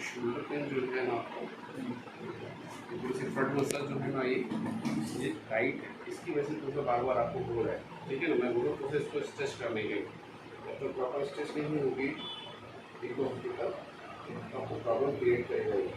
Shoulder pain जो है ना आपको थोड़ी सी फ्रंट मसल जो है ना ये टाइट है, इसकी वजह से थोड़ा बार बार आपको हो रहा है। ठीक है ना, मैं बोलूँ तो इसको स्ट्रेच करने के जब तक प्रॉपर स्ट्रेच नहीं होगी एक दो हफ्ते तक आपको प्रॉब्लम क्रिएट करेगा ये।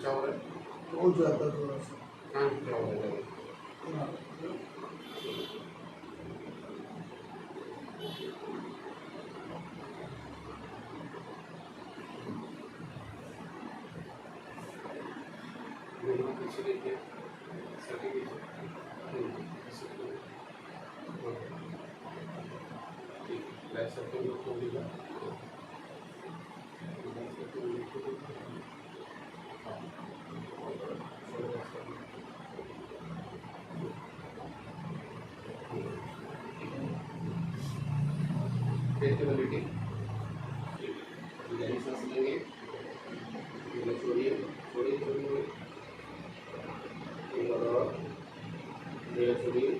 क्या हो रहा है? बहुत ज़्यादा थोड़ा सा। हाँ, क्या हो रहा है? पीछे देखिए, सभी कीजिए। ठीक, बैक साइड को भी खोल दीजिए। स्ट्रेचेबिलिटी, गहरी सांस लेंगे, छोड़िए छोड़िए छोड़िए, एक बार और छोड़िए।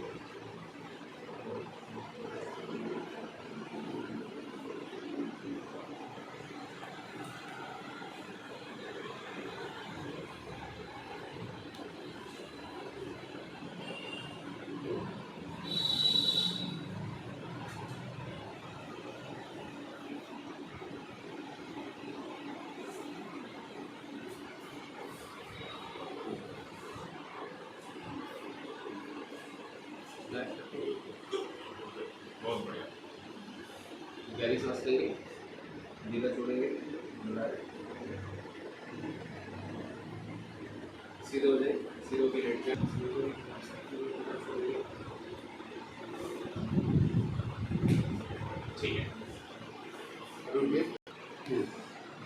बहुत बढ़िया, गहरी सांस लेंगे, नीला छोड़ेंगे, सीधे हो जाए, सीधे होकर लेट जाए, ठीक है। रुकिए,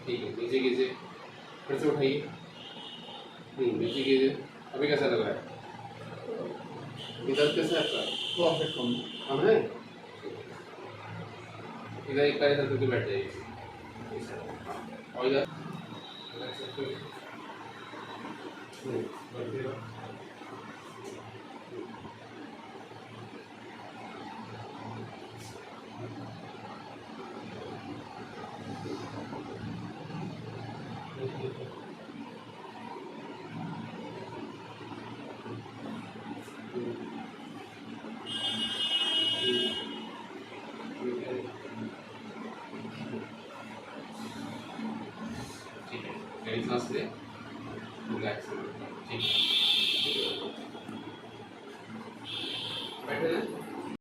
ठीक है, नीचे कीजिए, फिर से उठाइए, नीचे कीजिए। अभी कैसा लग रहा है? दर्द कैसा है आपका? बहुत कम। कम है? इधर एक पैर करके बैठ जाइए और इधर बैठिए। ठीक है, गहरी सांस ले, रिलैक्स, ठीक है।